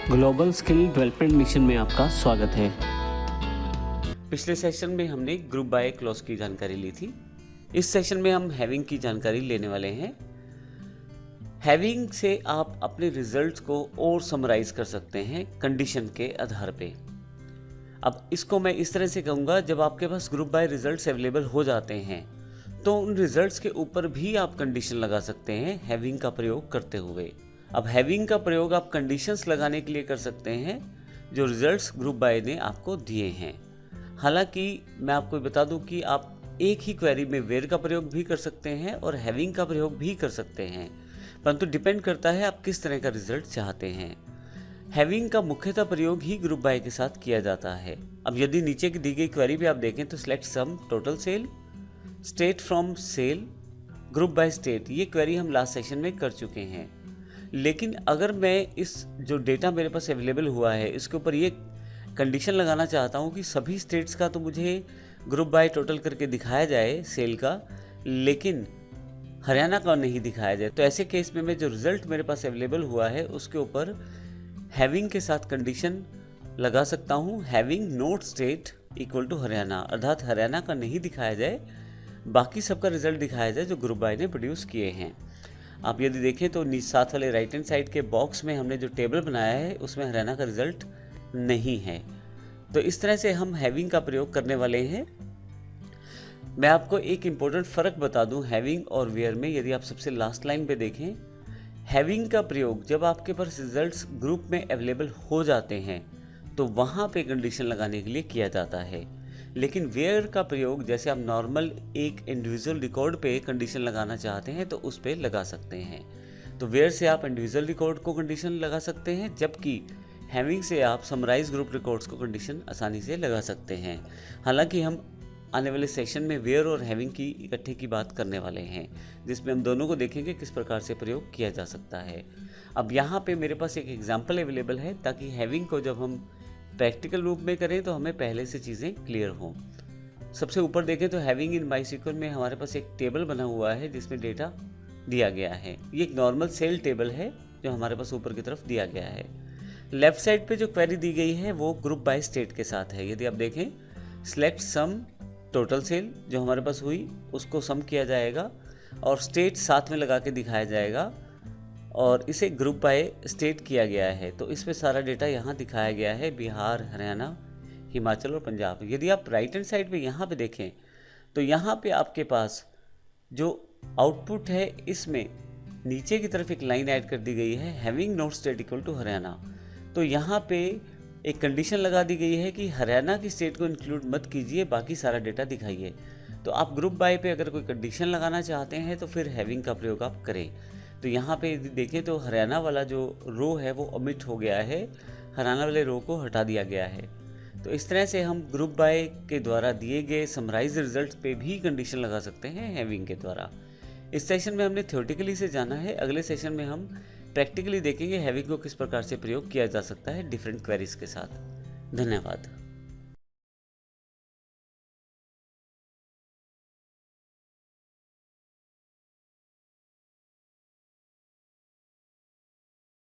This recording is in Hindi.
ग्लोबल स्किल डेवलपमेंट मिशन में आपका स्वागत है। पिछले सेशन में हमने ग्रुप बाय क्लॉज की जानकारी ली थी। इस सेशन में हम हैविंग की जानकारी लेने वाले हैं। हैविंग से आप अपने रिजल्ट्स को और समराइज कर सकते हैं कंडीशन के आधार पे। अब इसको मैं इस तरह से कहूँगा, जब आपके पास ग्रुप बाय रिजल्ट्स अवेलेबल हो जाते हैं तो उन रिजल्ट्स के ऊपर भी आप कंडीशन लगा सकते हैं हैविंग का प्रयोग करते हुए। अब हैविंग का प्रयोग आप कंडीशंस लगाने के लिए कर सकते हैं जो रिजल्ट्स ग्रुप बाय ने आपको दिए हैं। हालांकि मैं आपको बता दूं कि आप एक ही क्वेरी में वेयर का प्रयोग भी कर सकते हैं और हैविंग का प्रयोग भी कर सकते हैं, परंतु डिपेंड करता है आप किस तरह का रिजल्ट चाहते हैं। हैविंग का मुख्यतः प्रयोग ही ग्रुप बाय के साथ किया जाता है। अब यदि नीचे की दी गई क्वेरी भी आप देखें तो select sum total sale, state from sale, group by state, ये क्वेरी हम लास्ट सेशन में कर चुके हैं। लेकिन अगर मैं इस जो डेटा मेरे पास अवेलेबल हुआ है इसके ऊपर ये कंडीशन लगाना चाहता हूँ कि सभी स्टेट्स का तो मुझे ग्रुप बाय टोटल करके दिखाया जाए सेल का, लेकिन हरियाणा का नहीं दिखाया जाए, तो ऐसे केस में मैं जो रिजल्ट मेरे पास अवेलेबल हुआ है उसके ऊपर हैविंग के साथ कंडीशन लगा सकता हूँ, having not state equal to Haryana, अर्थात हरियाणा का नहीं दिखाया जाए, बाकी सबका रिजल्ट दिखाया जाए जो ग्रुप बाय ने प्रोड्यूस किए हैं। आप यदि देखें तो साथ वाले राइट हैंड साइड के बॉक्स में हमने जो टेबल बनाया है उसमें हरियाणा का रिजल्ट नहीं है। तो इस तरह से हम हैविंग का प्रयोग करने वाले हैं। मैं आपको एक इम्पोर्टेंट फ़र्क बता दूं हैविंग और वेयर में। यदि आप सबसे लास्ट लाइन पे देखें, हैविंग का प्रयोग जब आपके पास रिजल्ट्स ग्रुप में अवेलेबल हो जाते हैं तो वहाँ पे कंडीशन लगाने के लिए किया जाता है। लेकिन वेयर का प्रयोग जैसे आप नॉर्मल एक इंडिविजुअल रिकॉर्ड पे कंडीशन लगाना चाहते हैं तो उस पर लगा सकते हैं। तो वेयर से आप इंडिविजुअल रिकॉर्ड को कंडीशन लगा सकते हैं, जबकि हैविंग से आप समराइज ग्रुप रिकॉर्ड्स को कंडीशन आसानी से लगा सकते हैं। हालांकि हम आने वाले सेशन में वेयर और हैविंग की इकट्ठे की बात करने वाले हैं, जिसमें हम दोनों को देखेंगे किस प्रकार से प्रयोग किया जा सकता है। अब यहाँ पे मेरे पास एक एग्जाम्पल अवेलेबल है ताकि हैविंग को जब हम प्रैक्टिकल रूप में करें तो हमें पहले से चीज़ें क्लियर हों। सबसे ऊपर देखें तो हैविंग इन माईसीक्वल में हमारे पास एक टेबल बना हुआ है जिसमें डेटा दिया गया है। ये एक नॉर्मल सेल टेबल है जो हमारे पास ऊपर की तरफ दिया गया है। लेफ्ट साइड पे जो क्वेरी दी गई है वो ग्रुप बाय स्टेट के साथ है। यदि आप देखें सिलेक्ट सम टोटल सेल जो हमारे पास हुई उसको सम किया जाएगा और स्टेट साथ में लगा के दिखाया जाएगा और इसे ग्रुप बाय स्टेट किया गया है। तो इसमें सारा डेटा यहाँ दिखाया गया है, बिहार, हरियाणा, हिमाचल और पंजाब। यदि आप राइट हैंड साइड पे यहाँ पे देखें तो यहाँ पे आपके पास जो आउटपुट है इसमें नीचे की तरफ एक लाइन ऐड कर दी गई है, having not state equal to Haryana. तो यहाँ पे एक कंडीशन लगा दी गई है कि हरियाणा की स्टेट को इंक्लूड मत कीजिए, बाकी सारा डेटा दिखाइए। तो आप ग्रुप बाय पे अगर कोई कंडीशन लगाना चाहते हैं तो फिर हैविंग का प्रयोग आप करें। तो यहाँ पे यदि देखें तो हरियाणा वाला जो रो है वो ओमिट हो गया है, हरियाणा वाले रो को हटा दिया गया है। तो इस तरह से हम ग्रुप बाय के द्वारा दिए गए समराइज रिजल्ट पे भी कंडीशन लगा सकते हैं हैविंग के द्वारा। इस सेशन में हमने थ्योरेटिकली से जाना है, अगले सेशन में हम प्रैक्टिकली देखेंगे हैविंग को किस प्रकार से प्रयोग किया जा सकता है डिफरेंट क्वेरीज के साथ। धन्यवाद।